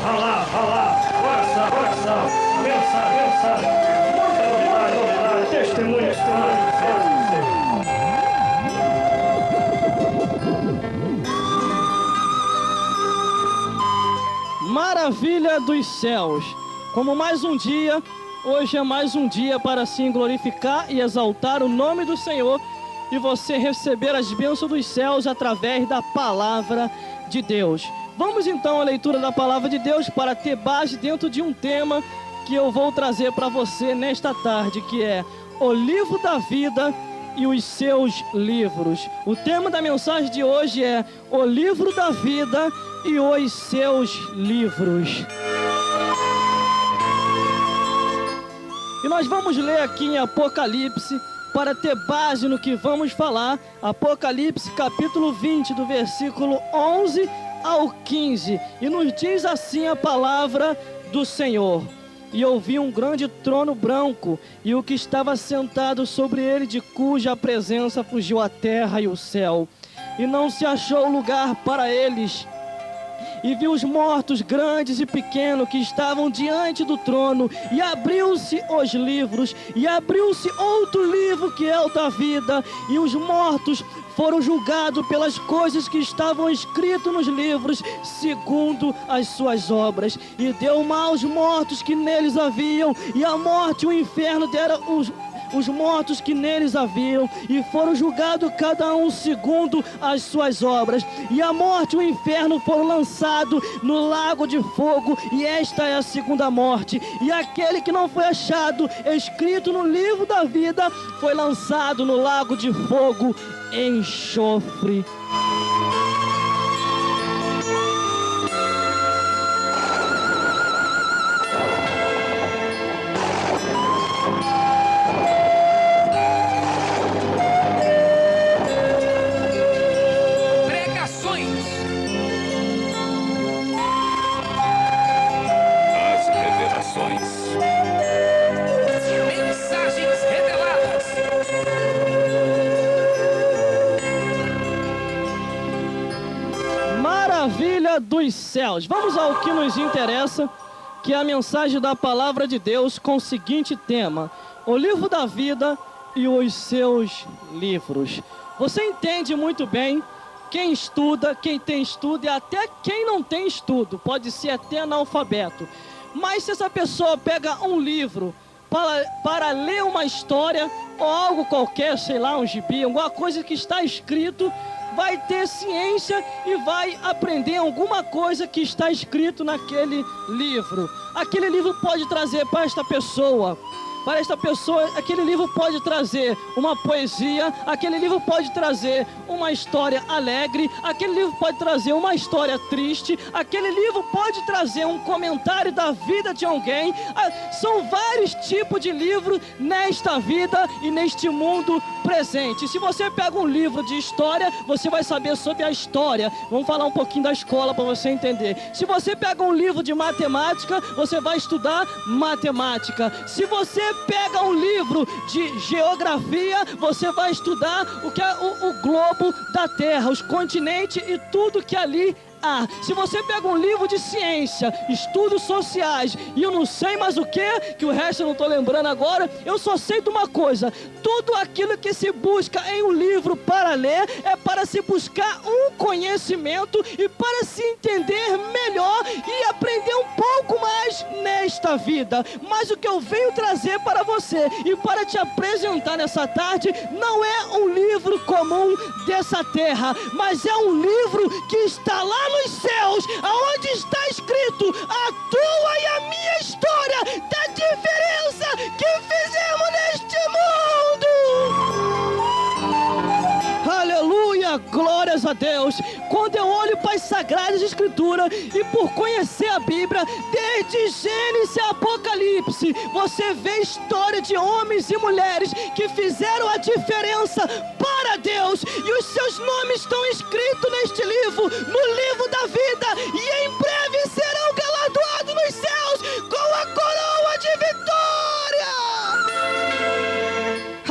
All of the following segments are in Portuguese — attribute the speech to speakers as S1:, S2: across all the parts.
S1: Alá, força, benção, muita novidade, testemunhas,
S2: Maravilha dos céus, como mais um dia, hoje é mais um dia para assim glorificar e exaltar o nome do Senhor e você receber as bênçãos dos céus através da palavra de Deus. Vamos então à leitura da palavra de Deus para ter base dentro de um tema que eu vou trazer para você nesta tarde, que é o livro da vida e os seus livros. O tema da mensagem de hoje é o livro da vida e os seus livros. E nós vamos ler aqui em Apocalipse, para ter base no que vamos falar, Apocalipse capítulo 20, do versículo 11 ao 15, e nos diz assim a palavra do Senhor: E ouvi um grande trono branco, e o que estava sentado sobre ele, de cuja presença fugiu a terra e o céu, e não se achou lugar para eles. E vi os mortos, grandes e pequenos, que estavam diante do trono, e abriu-se os livros, e abriu-se outro livro, que é o da vida, e os mortos foram julgados pelas coisas que estavam escritas nos livros, segundo as suas obras. E deu mal aos mortos que neles haviam, e a morte e o inferno deram os mortos que neles haviam, e foram julgados cada um segundo as suas obras. E a morte e o inferno foram lançados no lago de fogo, e esta é a segunda morte. E aquele que não foi achado escrito no livro da vida foi lançado no lago de fogo e enxofre. Maravilha dos céus. Vamos ao que nos interessa, que é a mensagem da palavra de Deus com o seguinte tema: o livro da vida e os seus livros. Você entende muito bem, quem estuda, quem tem estudo e até quem não tem estudo, pode ser até analfabeto. Mas se essa pessoa pega um livro para ler uma história ou algo qualquer, sei lá, um gibi, alguma coisa que está escrito, vai ter ciência e vai aprender alguma coisa que está escrito naquele livro. Aquele livro pode trazer para esta pessoa, aquele livro pode trazer uma poesia, aquele livro pode trazer uma história alegre, aquele livro pode trazer uma história triste, aquele livro pode trazer um comentário da vida de alguém. São vários tipos de livros nesta vida e neste mundo presente. Se você pega um livro de história, você vai saber sobre a história. Vamos falar um pouquinho da escola para você entender. Se você pega um livro de matemática, você vai estudar matemática. Se você pega um livro de geografia, você vai estudar o que é o globo da Terra, os continentes e tudo que ali há. Se você pega um livro de ciência, estudos sociais e eu não sei mais o que o resto eu não estou lembrando agora, eu só sei de uma coisa: tudo aquilo que se busca em um livro para ler é para se buscar um conhecimento e para se entender melhor e aprender um pouco mais nesta vida. Mas o que eu venho trazer para você e para te apresentar nessa tarde não é um livro comum dessa terra, mas é um livro que está lá nos céus, aonde está escrito a tua e a minha história da diferença que fizemos neste mundo. Aleluia, glórias a Deus. Quando eu olho para as Sagradas Escrituras e por conhecer a Bíblia, desde Gênesis a Apocalipse, você vê a história de homens e mulheres que fizeram a diferença para Deus, e os seus nomes estão escritos neste livro, no livro da vida, e em breve serão galardoados nos céus com a coroa de vitória.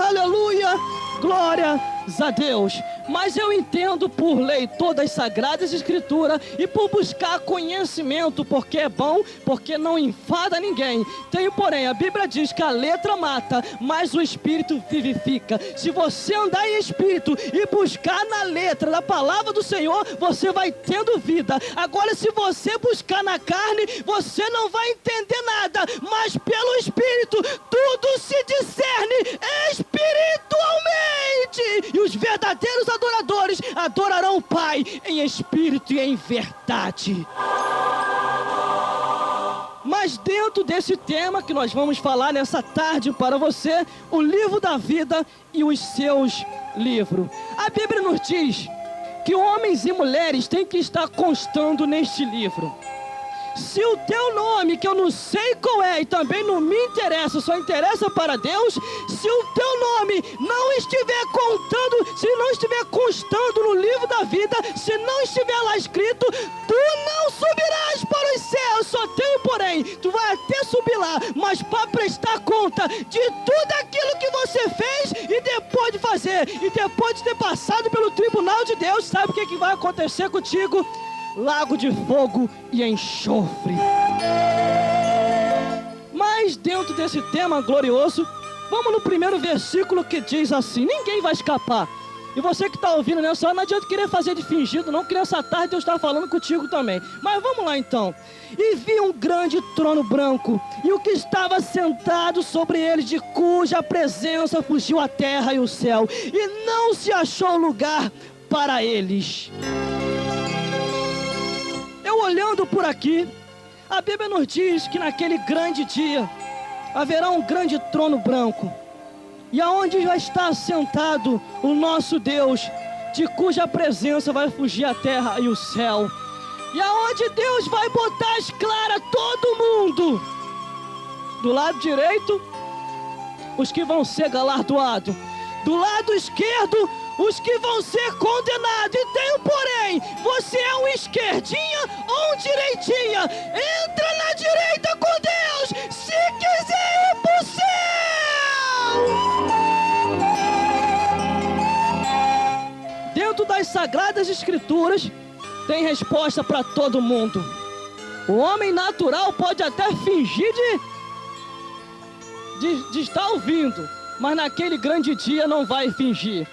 S2: Aleluia, glórias a Deus. mas eu entendo por leitor das Sagradas Escrituras e por buscar conhecimento, porque é bom, porque não enfada ninguém. Tenho, porém, a Bíblia diz que a letra mata, mas o Espírito vivifica. Se você andar em Espírito e buscar na letra da palavra do Senhor, você vai tendo vida. Agora, se você buscar na carne, você não vai entender nada, mas pelo Espírito tudo se discerne espiritualmente, e os verdadeiros adoradores adorarão o Pai em espírito e em verdade. Mas dentro desse tema que nós vamos falar nessa tarde para você, o livro da vida e os seus livros. A Bíblia nos diz que homens e mulheres têm que estar constando neste livro. Se o teu nome, que eu não sei qual é e também não me interessa, só interessa para Deus, se o teu nome não estiver contando, se não estiver constando no livro da vida, se não estiver lá escrito, tu não subirás para os céus. Só tenho, porém, tu vai até subir lá, mas para prestar conta de tudo aquilo que você fez e depois de fazer, e depois de ter passado pelo tribunal de Deus, sabe o que vai acontecer contigo? Lago de fogo e enxofre. Mas dentro desse tema glorioso, vamos no primeiro versículo que diz assim: ninguém vai escapar. E você que está ouvindo nessa hora, não adianta querer fazer de fingido não, que nessa tarde Deus está falando contigo também. Mas vamos lá então. E vi um grande trono branco, e o que estava sentado sobre ele, de cuja presença fugiu a terra e o céu, e não se achou lugar para eles. Eu olhando por aqui, a Bíblia nos diz que naquele grande dia haverá um grande trono branco, e aonde vai estar sentado o nosso Deus, de cuja presença vai fugir a terra e o céu, e aonde Deus vai botar as claras todo mundo. Do lado direito, os que vão ser galardoados, do lado esquerdo, os que vão ser condenados. E tem um porém: você é um esquerdinha ou um direitinha? Entra na direita com Deus, se quiser ir pro céu. Dentro das Sagradas Escrituras tem resposta para todo mundo. O homem natural pode até fingir de estar ouvindo, mas naquele grande dia não vai fingir.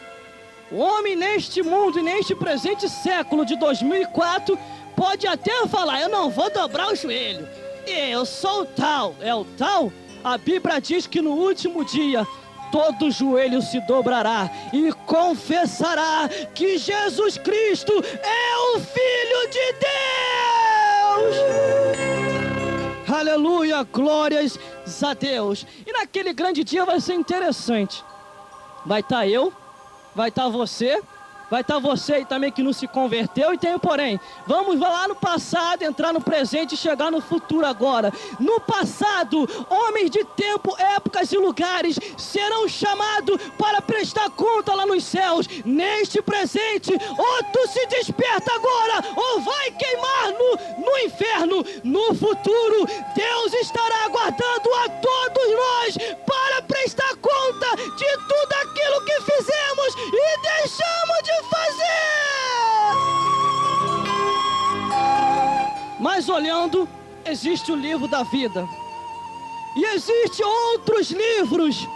S2: O homem neste mundo e neste presente século de 2004 pode até falar: eu não vou dobrar o joelho, eu sou o tal. É o tal? A Bíblia diz que no último dia todo joelho se dobrará e confessará que Jesus Cristo é o Filho de Deus. Aleluia, glórias a Deus. E naquele grande dia vai ser interessante. Vai estar eu, vai estar você, vai estar você aí também que não se converteu. E tem o porém: vamos lá no passado, entrar no presente e chegar no futuro agora. No passado, homens de tempo, épocas e lugares serão chamados para prestar conta lá nos céus. Neste presente, ou tu se desperta agora, ou vai queimar no inferno. No futuro, Deus estará aguardando a todos nós para prestar conta de tudo aquilo que fizemos e deixamos de fazer. Mas olhando, existe o livro da vida e existe outros livros.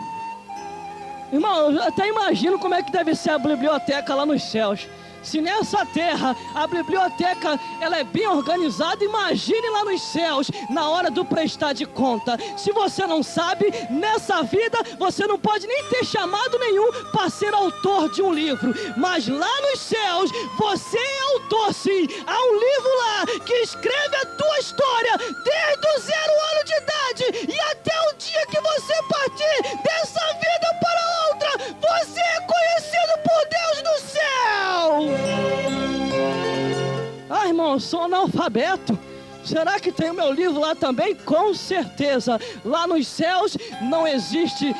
S2: Irmão, eu até imagino como é que deve ser a biblioteca lá nos céus. Se nessa terra a biblioteca ela é bem organizada, imagine lá nos céus, na hora do prestar de conta. Se você não sabe, nessa vida você não pode nem ter chamado nenhum para ser autor de um livro, mas lá nos céus você é autor sim. Há um livro lá que escreve a tua história desde o 0 ano de idade e até o dia que você partir dessa vida para outra. Você é conhecido por Deus no céu. Ah, irmão, eu sou analfabeto. Será que tem o meu livro lá também? Com certeza. Lá nos céus não existe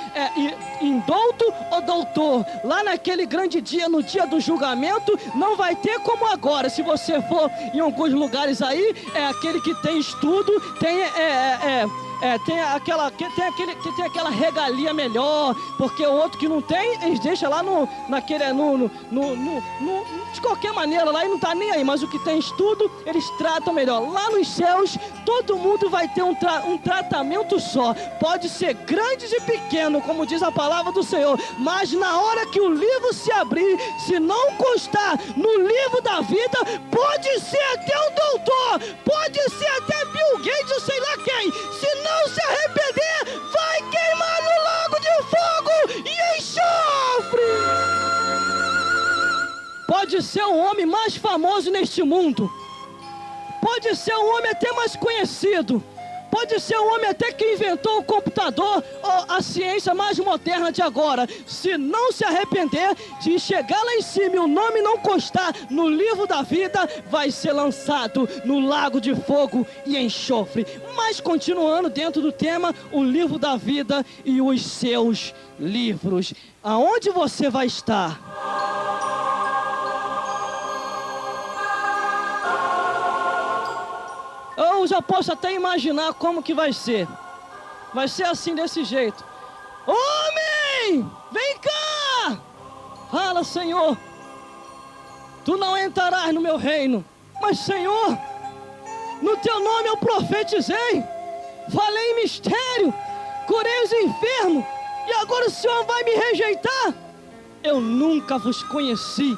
S2: indouto ou doutor. Lá naquele grande dia, no dia do julgamento, não vai ter como agora. Se você for em alguns lugares aí, é aquele que tem estudo, tem tem aquela regalia melhor, porque o outro que não tem, eles deixam lá de qualquer maneira lá e não tá nem aí, mas o que tem estudo, eles tratam melhor. Lá nos céus, todo mundo vai ter um tratamento só, pode ser grande e pequeno, como diz a palavra do Senhor, mas na hora que o livro se abrir, se não constar no livro da vida, pode ser até um doutor, pode ser até Bill Gates ou sei lá quem, se não se arrepender, vai queimar no lago de fogo e enxofre. Pode ser o homem mais famoso neste mundo, pode ser o homem até mais conhecido, pode ser o homem até que inventou o computador ou a ciência mais moderna de agora. Se não se arrepender, de chegar lá em cima e o nome não constar no livro da vida, vai ser lançado no lago de fogo e enxofre. Mas continuando dentro do tema, o livro da vida e os seus livros. Aonde você vai estar? Eu já posso até imaginar como que vai ser. Vai ser assim, desse jeito. Homem, vem cá! Fala, Senhor. Tu não entrarás no meu reino. Mas, Senhor, no teu nome eu profetizei. Falei em mistério. Curei os enfermos. E agora o Senhor vai me rejeitar? Eu nunca vos conheci.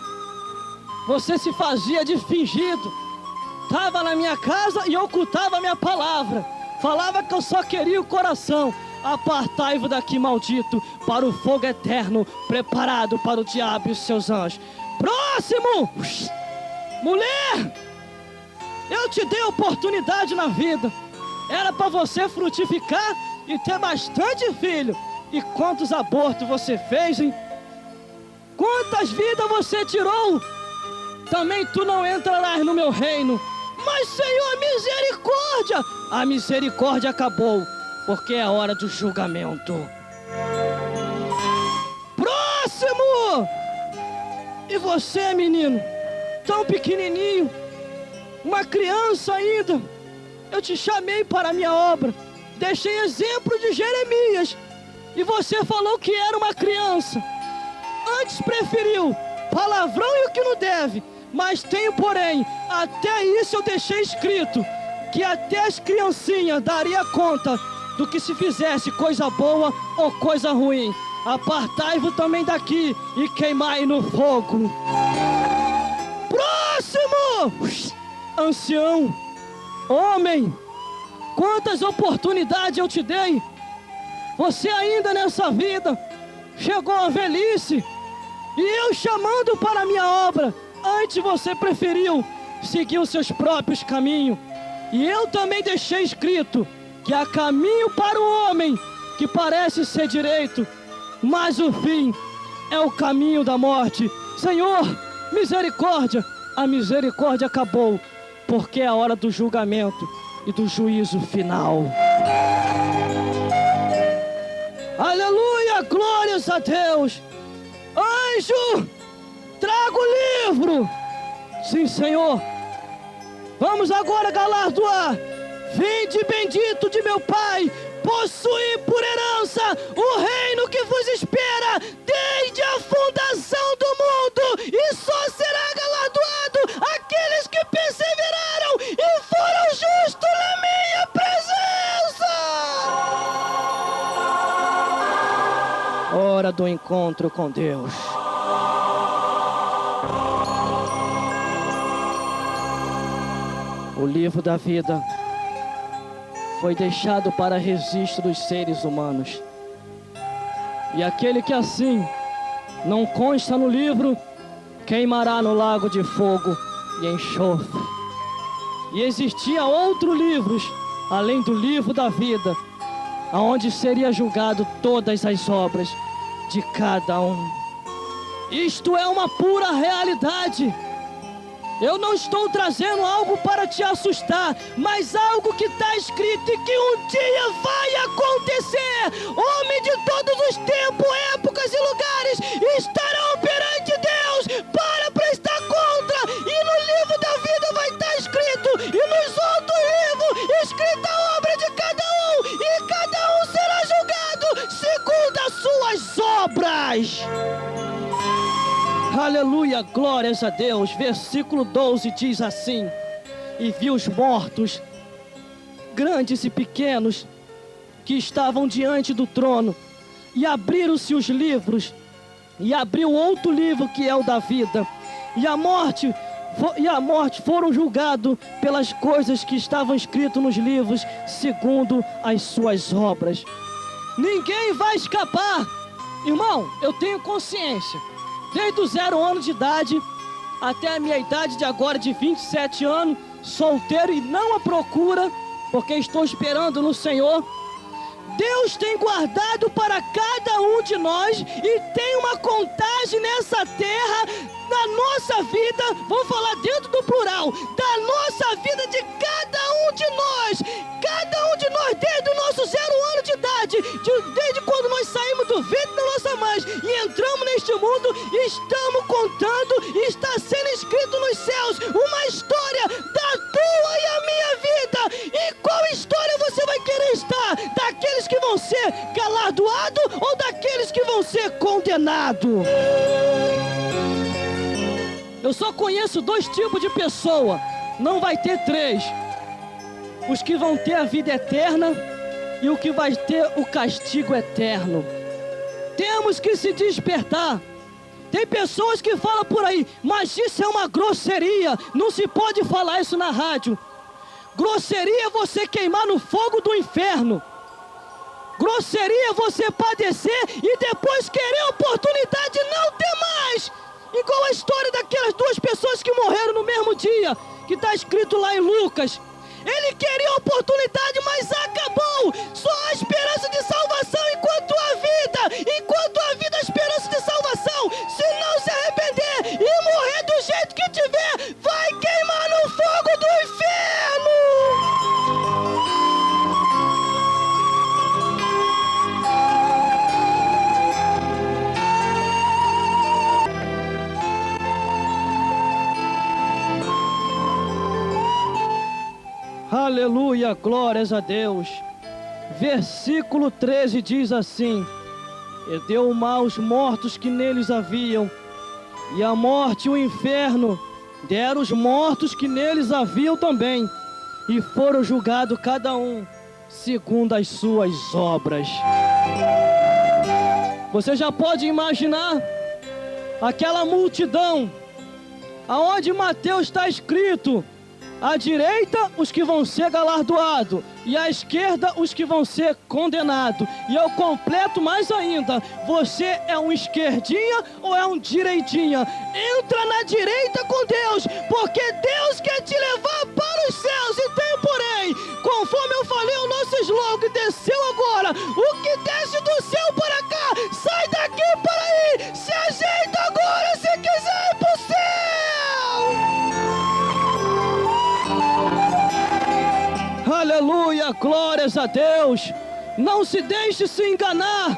S2: Você se fazia de fingido. Estava na minha casa e ocultava a minha palavra. Falava que eu só queria o coração. Apartai-vos daqui, maldito, para o fogo eterno, preparado para o diabo e os seus anjos. Próximo! Mulher! Eu te dei oportunidade na vida. Era para você frutificar e ter bastante filho. E quantos abortos você fez, hein? Quantas vidas você tirou? Também tu não entrarás no meu reino. Mas, Senhor, misericórdia! A misericórdia acabou, porque é a hora do julgamento. Próximo! E você, menino, tão pequenininho, uma criança ainda, eu te chamei para a minha obra, deixei exemplo de Jeremias, e você falou que era uma criança. Antes preferiu palavrão e o que não deve. Mas tenho, porém, até isso eu deixei escrito, que até as criancinhas daria conta do que se fizesse coisa boa ou coisa ruim. Apartai-vos também daqui e queimai no fogo. Próximo! Ancião, homem, quantas oportunidades eu te dei. Você ainda nessa vida chegou à velhice e eu chamando para a minha obra. Antes você preferiu seguir os seus próprios caminhos. E eu também deixei escrito que há caminho para o homem que parece ser direito, mas o fim é o caminho da morte. Senhor, misericórdia. A misericórdia acabou, porque é a hora do julgamento e do juízo final. Aleluia, glórias a Deus. Anjo, traga o livro. Sim, Senhor. Vamos agora galardoar. Vinde bendito de meu Pai, possuí por herança o reino que vos espera desde a fundação do mundo, e só será galardoado aqueles que perseveraram e foram justos na minha presença. Hora do encontro com Deus. O livro da vida foi deixado para registro dos seres humanos. E aquele que assim não consta no livro, queimará no lago de fogo e enxofre. E existia outros livros, além do livro da vida, aonde seria julgado todas as obras de cada um. Isto é uma pura realidade. Eu não estou trazendo algo para te assustar, mas algo que está escrito e que um dia vai acontecer. Homens de todos os tempos, épocas e lugares estarão perante Deus para prestar conta. E no livro da vida vai estar escrito, e nos outros livros escrita a obra de cada um. E Aleluia, glórias a Deus. Versículo 12 diz assim: e vi os mortos, grandes e pequenos, que estavam diante do trono, e abriram-se os livros, e abriu outro livro que é o da vida, e a morte foram julgados pelas coisas que estavam escritas nos livros, segundo as suas obras. Ninguém vai escapar. Irmão, eu tenho consciência, desde os 0 anos de idade até a minha idade de agora de 27 anos, solteiro e não à procura, porque estou esperando no Senhor. Deus tem guardado para cada um de nós e tem uma contagem nessa terra da nossa vida, vamos falar dentro do plural, da nossa vida, de cada um de nós, desde o nosso 0 ano de idade, desde quando nós saímos do ventre da nossa mãe e entramos neste mundo, estamos contando e está sendo escrito nos céus uma história da tua e a minha vida. E qual história você vai querer estar? Daqueles que vão ser galardoados ou daqueles que vão ser condenados? Eu só conheço 2 tipos de pessoa, não vai ter 3. Os que vão ter a vida eterna e o que vai ter o castigo eterno. Temos que se despertar. Tem pessoas que falam por aí, mas isso é uma grosseria, não se pode falar isso na rádio. Grosseria é você queimar no fogo do inferno. Grosseria é você padecer e depois querer oportunidade de não ter mais. Igual a história daquelas 2 pessoas que morreram no mesmo dia, que está escrito lá em Lucas. Ele queria oportunidade, mas acabou. Só há esperança de salvação enquanto há vida, a esperança de salvação. Se não se arrepender e morrer do jeito que tiver, vai queimar no fogo do inferno. Aleluia, glórias a Deus. Versículo 13 diz assim: e deu o mal aos mortos que neles haviam, e a morte e o inferno deram os mortos que neles haviam também, e foram julgados cada um segundo as suas obras. Você já pode imaginar aquela multidão, aonde Mateus está escrito: à direita os que vão ser galardoados, e à esquerda os que vão ser condenados. E eu completo mais ainda: você é um esquerdinha ou é um direitinha? Entra na direita com Deus, porque Deus quer te levar para os céus. E tem porém, conforme eu falei, o nosso slogan desceu agora: o que desce do céu para cá, sai daqui para aí, se ajeita agora se quiser ir para o céu. Aleluia, glórias a Deus. Não se deixe se enganar.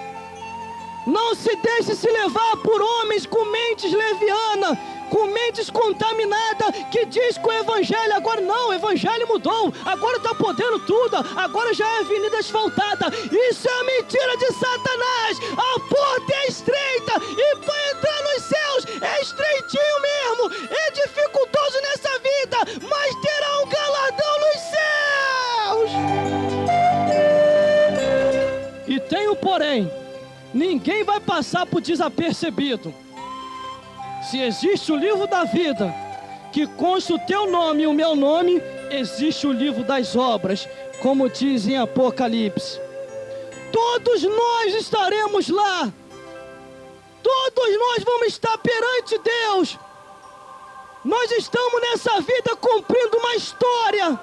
S2: Não se deixe se levar por homens com mentes levianas, com mentes contaminadas, que diz que o evangelho agora não, o evangelho mudou, agora está podendo tudo, agora já é avenida asfaltada. Isso é a mentira de Satanás. A porta é estreita e para entrar nos céus é estreitinho mesmo. É dificultoso nessa vida, mas terá um galardão nos céus. E tem um porém: ninguém vai passar por desapercebido. Se existe o livro da vida, que consta o teu nome e o meu nome, existe o livro das obras, como diz em Apocalipse. Todos nós estaremos lá. Todos nós vamos estar perante Deus. Nós estamos nessa vida cumprindo uma história.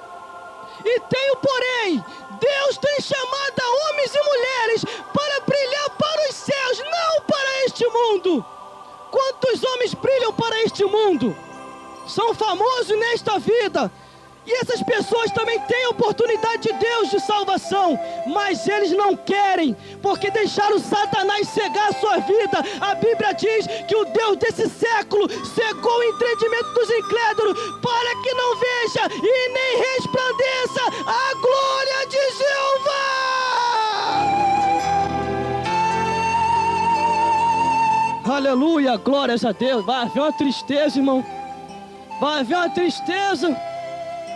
S2: E tem o porém: Deus tem chamado a homens e mulheres para brilhar para os céus, não para este mundo. Quantos homens brilham para este mundo? São famosos nesta vida. E essas pessoas também têm a oportunidade de Deus de salvação, mas eles não querem, porque deixaram Satanás cegar a sua vida. A Bíblia diz que o Deus desse século cegou o entendimento dos incrédulos, para que não veja e nem resplandeça a glória de Jeová. Aleluia, glórias a Deus. Vai haver uma tristeza, irmão. Vai haver uma tristeza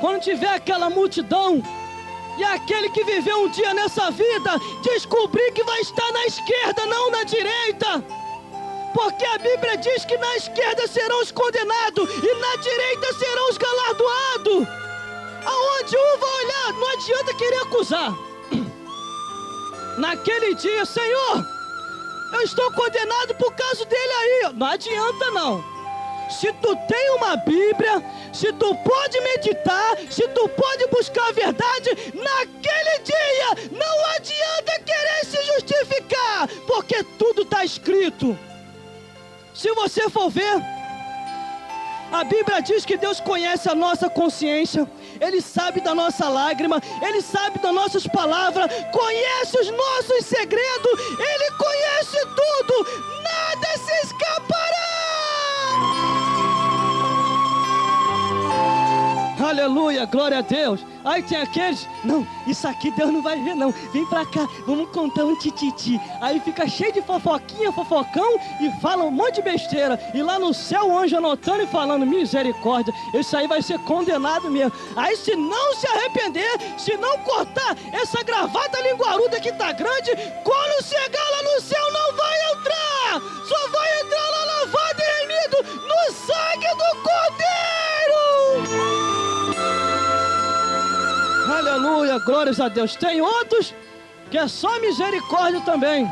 S2: quando tiver aquela multidão e aquele que viveu um dia nessa vida descobrir que vai estar na esquerda, não na direita. Porque a Bíblia diz que na esquerda serão os condenados e na direita serão os galardoados. Aonde um vai olhar, não adianta querer acusar. Naquele dia, Senhor, eu estou condenado por causa dele aí. Não adianta não. Se tu tem uma Bíblia, se tu pode meditar, se tu pode buscar a verdade, naquele dia não adianta querer se justificar, porque tudo está escrito. Se você for ver, a Bíblia diz que Deus conhece a nossa consciência, Ele sabe da nossa lágrima, Ele sabe das nossas palavras, conhece os nossos segredos, Ele conhece tudo, nada se escapará. Aleluia, glória a Deus. Aí tem aqueles, não, isso aqui Deus não vai ver não, vem pra cá, vamos contar um tititi. Aí fica cheio de fofoquinha, fofocão e fala um monte de besteira. E lá no céu o anjo anotando e falando, misericórdia, isso aí vai ser condenado mesmo. Aí se não se arrepender, se não cortar essa gravata linguaruda que tá grande, quando chegar lá no céu não vai entrar, só vai entrar lá lavado e remido no sangue do Cordeiro. Aleluia, glórias a Deus. Tem outros que é só misericórdia também.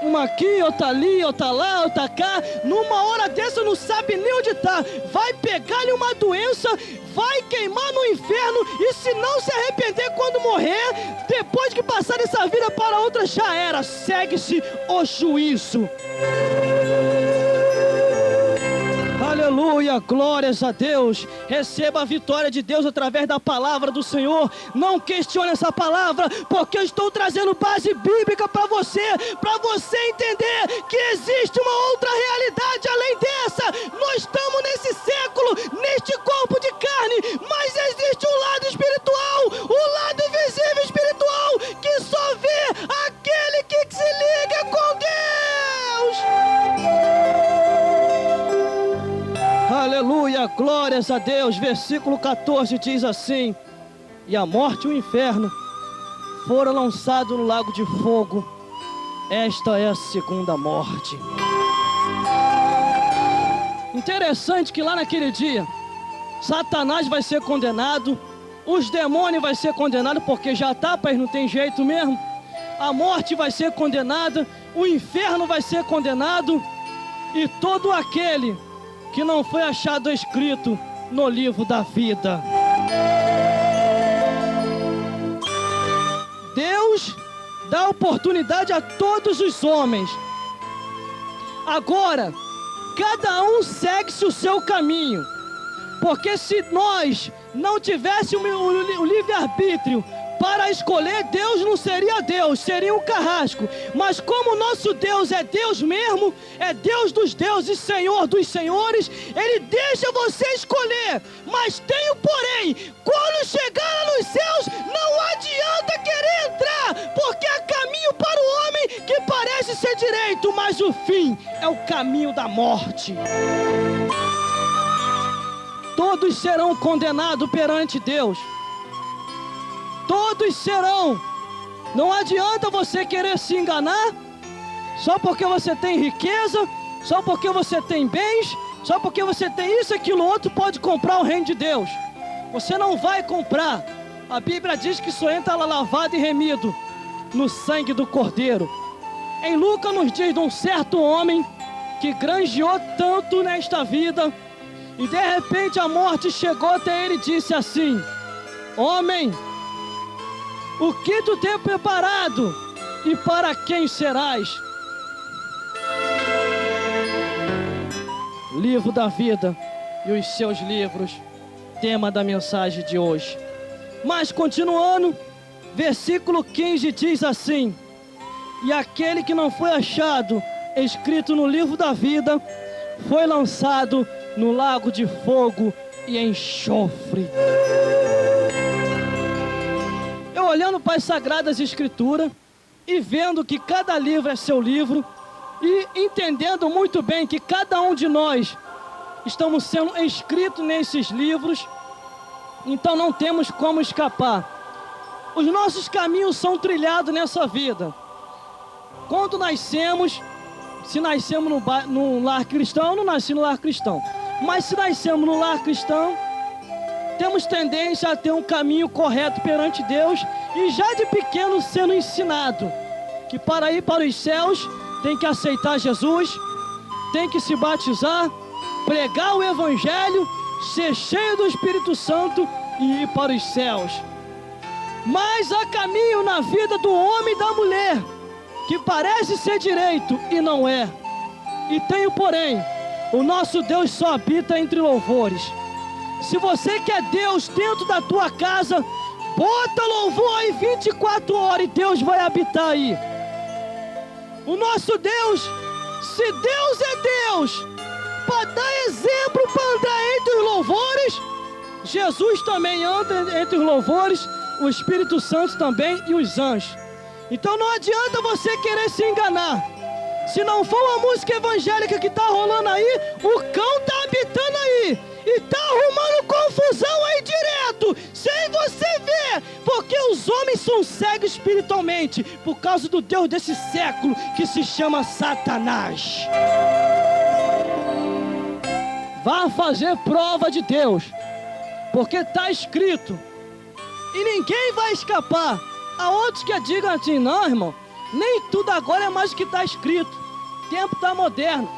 S2: Uma aqui, outra ali, outra lá, outra cá. Numa hora dessa não sabe nem onde está. Vai pegar-lhe uma doença, vai queimar no inferno. E se não se arrepender quando morrer, depois que passar essa vida para outra, já era. Segue-se o juízo. Aleluia, glórias a Deus. Receba a vitória de Deus através da palavra do Senhor. Não questione essa palavra, porque eu estou trazendo base bíblica para você entender que existe uma outra realidade além dessa. Nós estamos nesse século, neste corpo de carne, mas existe um lado espiritual, um lado visível espiritual, que só vê aquele que se liga com Deus. Aleluia, glórias a Deus. Versículo 14 diz assim: e a morte e o inferno foram lançados no lago de fogo. Esta é a segunda morte. Interessante que lá naquele dia Satanás vai ser condenado, os demônios vai ser condenado, porque já tá, pai, não tem jeito mesmo. A morte vai ser condenada, o inferno vai ser condenado, e todo aquele que não foi achado escrito no livro da vida. Deus dá oportunidade a todos os homens. Agora, cada um segue-se o seu caminho. Porque se nós não tivéssemos o livre-arbítrio para escolher, Deus não seria Deus, seria um carrasco. Mas como o nosso Deus é Deus mesmo, é Deus dos deuses, Senhor dos senhores, Ele deixa você escolher. Mas tem um porém: quando chegar lá nos céus, não adianta querer entrar, porque há caminho para o homem que parece ser direito, mas o fim é o caminho da morte. Todos serão condenados perante Deus. Todos serão. Não adianta você querer se enganar, só porque você tem riqueza, só porque você tem bens, só porque você tem isso, aquilo, outro, pode comprar o reino de Deus. Você não vai comprar. A Bíblia diz que só entra lá lavado e remido no sangue do Cordeiro. Em Lucas nos diz de um certo homem que granjeou tanto nesta vida, e de repente a morte chegou até ele e disse assim: homem, o que tu tem preparado e para quem serás? Livro da vida e os seus livros, tema da mensagem de hoje. Mas continuando, versículo 15 diz assim: e aquele que não foi achado escrito no livro da vida foi lançado no lago de fogo e enxofre. Olhando para as Sagradas Escrituras e vendo que cada livro é seu livro, e entendendo muito bem que cada um de nós estamos sendo escritos nesses livros, então não temos como escapar. Os nossos caminhos são trilhados nessa vida. Quando nascemos, se nascemos no lar cristão, não nasci no lar cristão. Mas se nascemos no lar cristão, temos tendência a ter um caminho correto perante Deus e já de pequeno sendo ensinado que para ir para os céus tem que aceitar Jesus, tem que se batizar, pregar o Evangelho, ser cheio do Espírito Santo e ir para os céus. Mas há caminho na vida do homem e da mulher que parece ser direito e não é. E tem o porém, o nosso Deus só habita entre louvores. Se você quer Deus dentro da tua casa, bota louvor aí 24 horas e Deus vai habitar aí. O nosso Deus, se Deus é Deus, para dar exemplo, para andar entre os louvores, Jesus também anda entre os louvores, o Espírito Santo também e os anjos. Então não adianta você querer se enganar. Se não for uma música evangélica que está rolando aí, o cão está habitando aí e está arrumando confusão aí direto, sem você ver, porque os homens são cegos espiritualmente por causa do Deus desse século que se chama Satanás. Vá fazer prova de Deus, porque está escrito e ninguém vai escapar. Há outros que digam assim: não, irmão, nem tudo agora é mais o que está escrito, o tempo está moderno.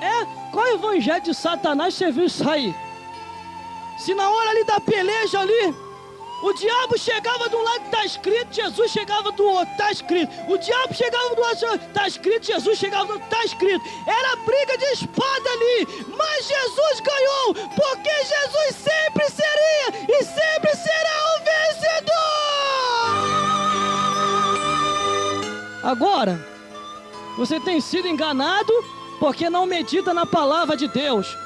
S2: Qual é o evangelho de Satanás você viu isso aí? Se na hora ali da peleja ali, o diabo chegava de um lado, está escrito, Jesus chegava do outro, está escrito. O diabo chegava do outro, está escrito, Jesus chegava do outro, está escrito. Era briga de espada ali, mas Jesus ganhou, porque Jesus sempre seria e sempre será o vencedor. Agora, você tem sido enganado porque não medita na palavra de Deus.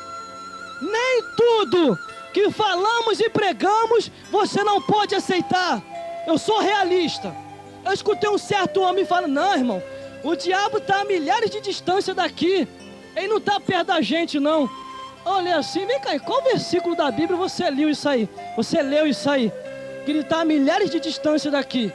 S2: Nem tudo que falamos e pregamos você não pode aceitar. Eu sou realista. Eu escutei um certo homem falando: não, irmão, o diabo está a milhares de distância daqui, ele não está perto da gente, não. Olha assim, vem cá, qual versículo da Bíblia você leu isso aí? Você leu isso aí? Que ele está a milhares de distância daqui.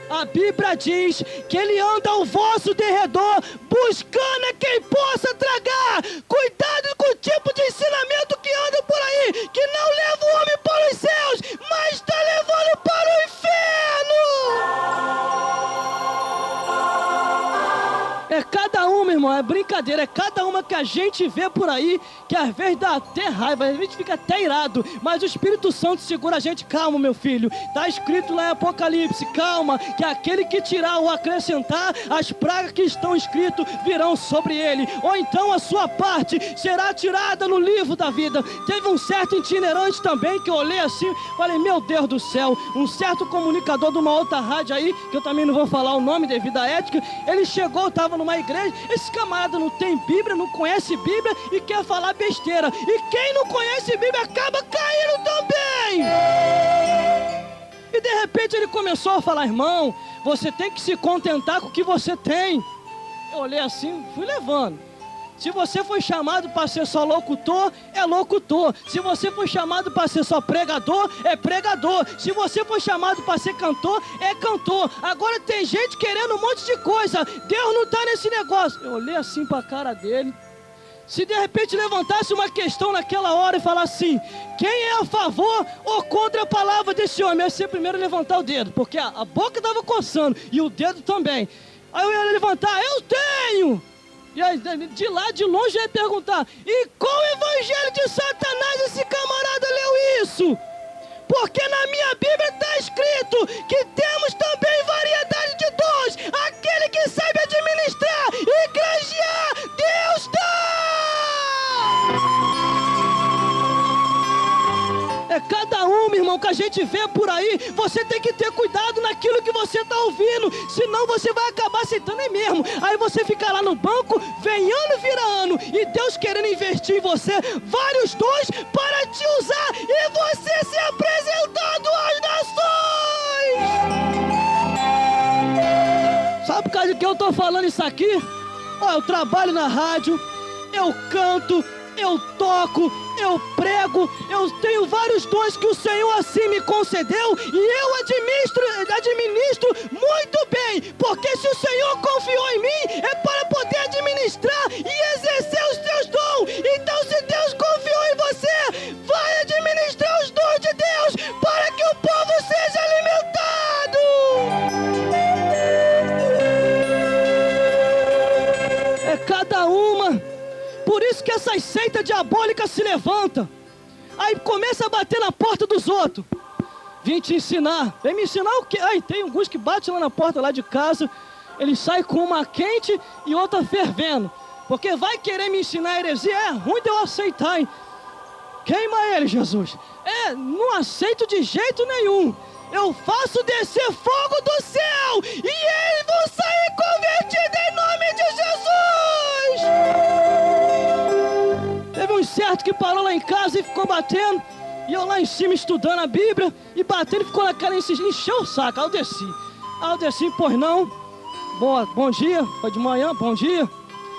S2: A Bíblia diz que ele anda ao vosso derredor, buscando a quem possa tragar. Cuidado com o tipo de ensinamento que anda por aí, que não leva o homem para os céus, mas está levando para o inferno. É cada uma, irmão, é brincadeira, é cada uma que a gente vê por aí, que às vezes dá até raiva, a gente fica até irado, mas o Espírito Santo segura a gente. Calma, meu filho, está escrito lá em Apocalipse, calma, que aquele que tirar ou acrescentar, as pragas que estão escritas virão sobre ele, ou então a sua parte será tirada no livro da vida. Teve um certo itinerante também, que eu olhei assim, falei: meu Deus do céu, um certo comunicador de uma outra rádio aí, que eu também não vou falar o nome devido à ética, ele chegou, estava numa igreja, esse camarada não tem Bíblia, não conhece Bíblia e quer falar besteira, e quem não conhece Bíblia acaba caindo também. E de repente ele começou a falar: irmão, você tem que se contentar com o que você tem. Eu olhei assim, fui levando. Se você foi chamado para ser só locutor, é locutor. Se você foi chamado para ser só pregador, é pregador. Se você foi chamado para ser cantor, é cantor. Agora tem gente querendo um monte de coisa. Deus não está nesse negócio. Eu olhei assim para a cara dele. Se de repente levantasse uma questão naquela hora e falasse assim: quem é a favor ou contra a palavra desse homem? Eu ia ser primeiro a levantar o dedo, porque a boca estava coçando e o dedo também. Aí eu ia levantar: eu tenho. E aí, de lá de longe eu ia perguntar: e qual evangelho de Satanás esse camarada leu isso? Porque na minha Bíblia está escrito que temos também variedade de dons. Aquele que sabe administrar e granjear, Deus dá! É cada um, irmão, que a gente vê por aí. Você tem que ter cuidado naquilo que você está ouvindo, senão você vai acabar aceitando aí mesmo. Aí você fica lá no banco, vem ano, vira ano, e Deus querendo investir em você vários dons para te usar e você ser apresentado às nações. Sabe por causa de que eu estou falando isso aqui? Ó, eu trabalho na rádio, eu canto, eu toco, eu prego, eu tenho vários dons que o Senhor assim me concedeu e eu administro muito bem, porque se o Senhor confiou em mim, é para poder administrar e exercer os teus dons. Então, se Deus confiou em você, vai administrar os dons de Deus para que o povo seja alimentado. É cada uma. Por isso que essas seitas diabólicas se levantam. Aí começa a bater na porta dos outros. Vim te ensinar. Vem me ensinar o quê? Aí tem alguns que batem lá na porta lá de casa. Eles saem com uma quente e outra fervendo. Porque vai querer me ensinar heresia. É ruim de eu aceitar, hein? Queima ele, Jesus. Não aceito de jeito nenhum. Eu faço descer fogo do céu e eles vão sair convertidos em nome de Jesus. Teve um certo que parou lá em casa e ficou batendo. E eu lá em cima estudando a Bíblia e batendo, ficou na cara, encheu o saco. Aí eu desci, pois não. Bom dia, foi de manhã, bom dia.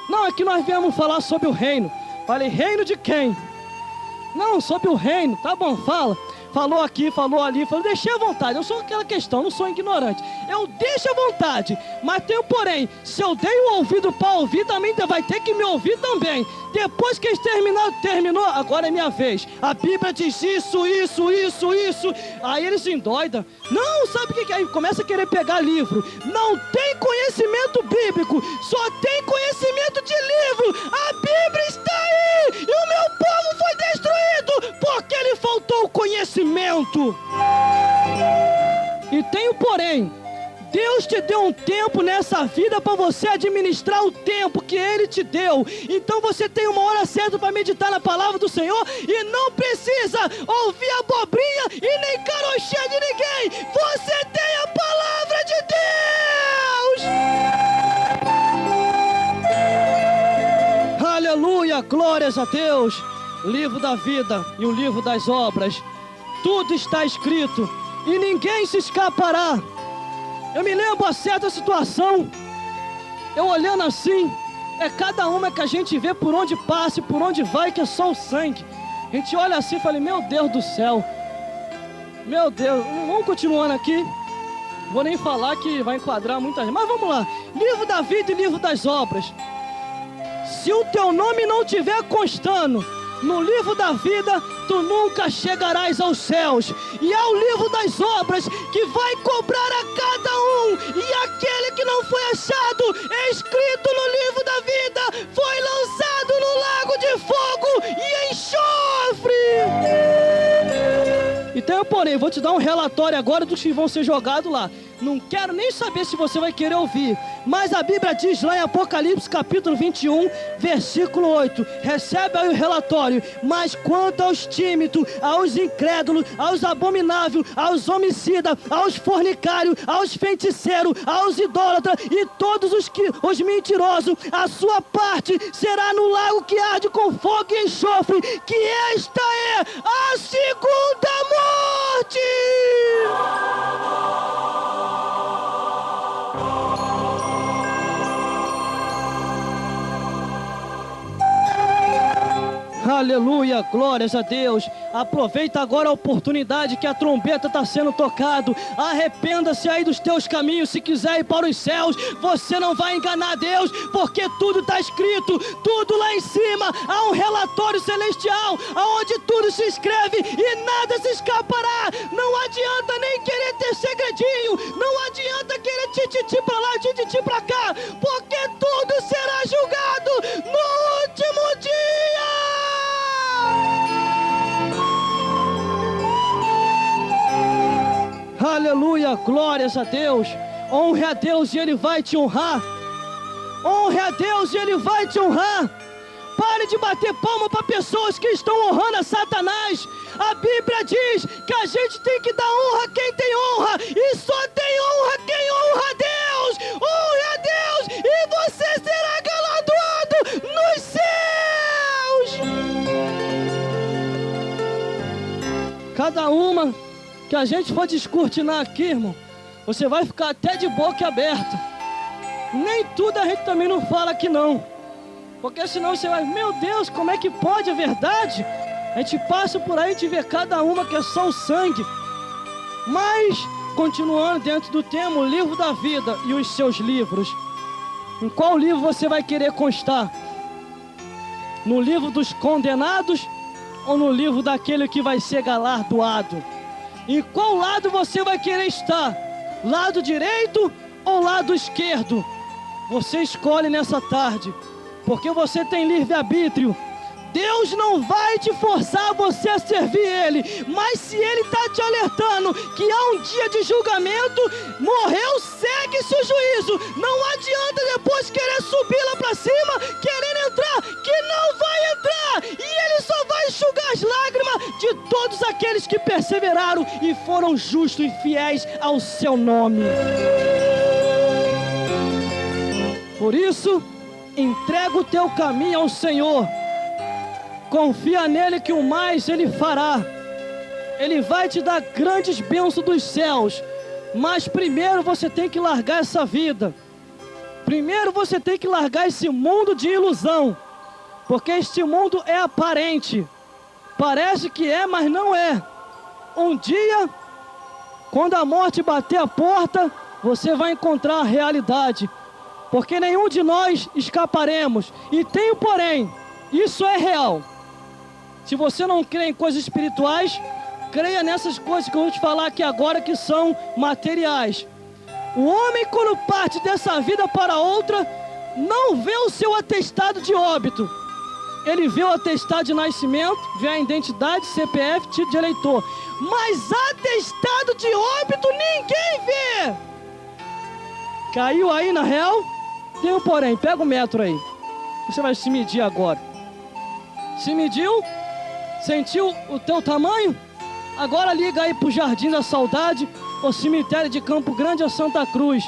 S2: Não, é que nós viemos falar sobre o reino. Falei, reino de quem? Não, sobre o reino, tá bom, fala. Falou aqui, falou ali, falou, deixei à vontade. Eu sou aquela questão, não sou ignorante. Eu deixo à vontade, mas tenho porém, se eu dei o ouvido para ouvir, também vai ter que me ouvir também. Depois que eles terminou, agora é minha vez. A Bíblia diz isso. Aí eles se endoidam. Não, sabe o que é? Aí começa a querer pegar livro. Não tem conhecimento bíblico, só tem conhecimento de livro. A Bíblia está aí e o meu povo foi destruído porque lhe faltou o conhecimento. E tem o porém. Deus te deu um tempo nessa vida para você administrar o tempo que Ele te deu. Então você tem uma hora certa para meditar na palavra do Senhor e não precisa ouvir abobrinha e nem carochinha de ninguém. Você tem a palavra de Deus. Aleluia, glórias a Deus. Livro da vida e o livro das obras. Tudo está escrito e ninguém se escapará. Eu me lembro a certa situação, eu olhando assim, cada uma que a gente vê por onde passa e por onde vai, que é só o sangue. A gente olha assim e fala, meu Deus do céu, meu Deus, vamos continuando aqui, vou nem falar que vai enquadrar muita gente, mas vamos lá, livro da vida e livro das obras. Se o teu nome não estiver constando no livro da vida, tu nunca chegarás aos céus. E há o livro das obras que vai cobrar a cada um. E aquele que não foi achado, escrito no livro da vida, foi lançado no lago de fogo e enxofre. Então, porém, vou te dar um relatório agora dos que vão ser jogados lá. Não quero nem saber se você vai querer ouvir. Mas a Bíblia diz lá em Apocalipse capítulo 21, versículo 8. Recebe aí o relatório. Mas quanto aos tímidos, aos incrédulos, aos abomináveis, aos homicidas, aos fornicários, aos feiticeiros, aos idólatras e todos os mentirosos, a sua parte será no lago que arde com fogo e enxofre, que esta é a segunda morte. Aleluia, glórias a Deus. Aproveita agora a oportunidade que a trombeta está sendo tocado. Arrependa-se aí dos teus caminhos. Se quiser ir para os céus, você não vai enganar Deus, porque tudo está escrito, tudo lá em cima. Há um relatório celestial, onde tudo se escreve e nada se escapará. Não adianta nem querer ter segredinho, não adianta querer tititi para lá, tititi para cá, porque tudo será julgado no último dia. Aleluia, glórias a Deus. Honre a Deus e Ele vai te honrar. Honre a Deus e Ele vai te honrar. Pare de bater palma para pessoas que estão honrando a Satanás. A Bíblia diz que a gente tem que dar honra a quem tem honra, e só tem honra quem honra a Deus. Honre a Deus e você será galardoado nos céus. Cada uma que a gente for descortinar aqui, irmão, você vai ficar até de boca aberta. nem tudo a gente também não fala que não. Porque senão você vai, meu Deus, como é que pode, é verdade? A gente passa por aí, a gente vê cada uma que é só o sangue. Mas, continuando dentro do tema, o livro da vida e os seus livros. Em qual livro você vai querer constar? No livro dos condenados ou no livro daquele que vai ser galardoado? Em qual lado você vai querer estar? Lado direito ou lado esquerdo? Você escolhe nessa tarde, porque você tem livre-arbítrio. Deus não vai te forçar você a servir Ele, mas se Ele está te alertando que há um dia de julgamento, morreu, segue-se o juízo. Não adianta depois querer subir lá para cima, querer entrar, que não vai entrar. E Ele só vai enxugar as lágrimas de todos aqueles que perseveraram e foram justos e fiéis ao seu nome. Por isso, entrega o teu caminho ao Senhor. Confia nele que o mais ele fará. Ele vai te dar grandes bênçãos dos céus. Mas primeiro você tem que largar essa vida. Primeiro você tem que largar esse mundo de ilusão. Porque este mundo é aparente. Parece que é, mas não é. Um dia, quando a morte bater a porta, você vai encontrar a realidade. Porque nenhum de nós escaparemos. E tem um porém, isso é real. Se você não crê em coisas espirituais, creia nessas coisas que eu vou te falar aqui agora, que são materiais. O homem, quando parte dessa vida para outra, não vê o seu atestado de óbito. Ele vê o atestado de nascimento, vê a identidade, CPF, título de eleitor. Mas atestado de óbito ninguém vê. Caiu aí na real? Tem um porém, pega o metro aí. Você vai se medir agora. Se mediu? Sentiu o teu tamanho? Agora liga aí pro Jardim da Saudade, ou cemitério de Campo Grande ou Santa Cruz,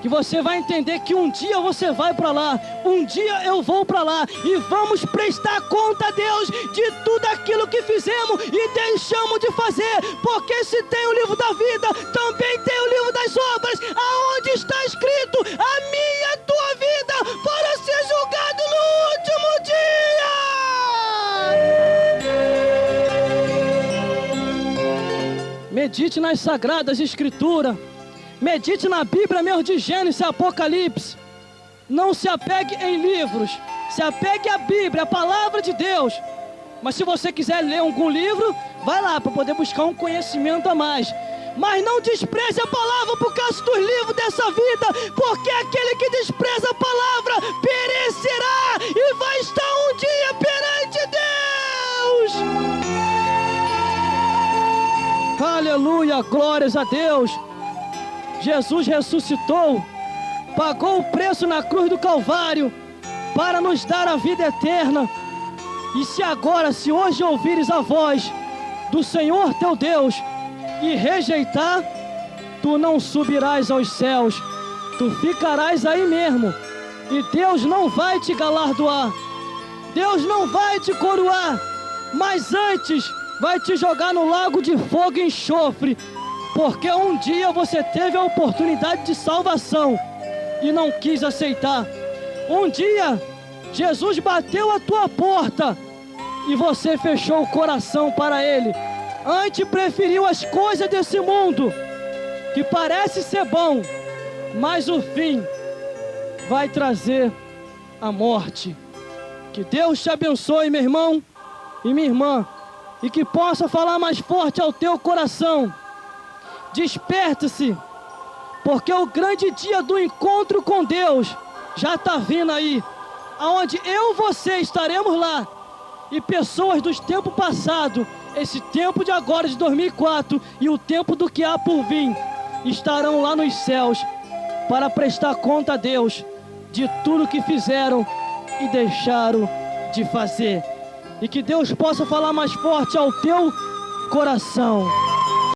S2: que você vai entender que um dia você vai para lá, um dia eu vou para lá, e vamos prestar conta a Deus de tudo aquilo que fizemos e deixamos de fazer, porque se tem o livro da vida, também tem o livro das obras, aonde está escrito a minha e a tua vida para ser julgado no último dia. Medite nas Sagradas Escrituras. Medite na Bíblia mesmo de Gênesis e Apocalipse. Não se apegue em livros. Se apegue à Bíblia, a palavra de Deus. Mas se você quiser ler algum livro, vai lá para poder buscar um conhecimento a mais. Mas não despreze a palavra por causa dos livros dessa vida, porque aquele que despreza a palavra perecerá e vai estar um dia perante Deus. Aleluia, glórias a Deus. Jesus ressuscitou, pagou o preço na cruz do Calvário para nos dar a vida eterna. E se hoje ouvires a voz do Senhor teu Deus e rejeitar, tu não subirás aos céus, tu ficarás aí mesmo. E Deus não vai te galardoar, Deus não vai te coroar, mas antes vai te jogar no lago de fogo e enxofre, porque um dia você teve a oportunidade de salvação e não quis aceitar. Um dia Jesus bateu a tua porta e você fechou o coração para Ele. Antes preferiu as coisas desse mundo, que parece ser bom, mas o fim vai trazer a morte. Que Deus te abençoe, meu irmão e minha irmã, e que possa falar mais forte ao teu coração. Desperte-se, porque o grande dia do encontro com Deus já está vindo aí, aonde eu e você estaremos lá, e pessoas dos tempos passados, esse tempo de agora de 2004 e o tempo do que há por vir, estarão lá nos céus para prestar conta a Deus de tudo que fizeram e deixaram de fazer. E que Deus possa falar mais forte ao teu coração.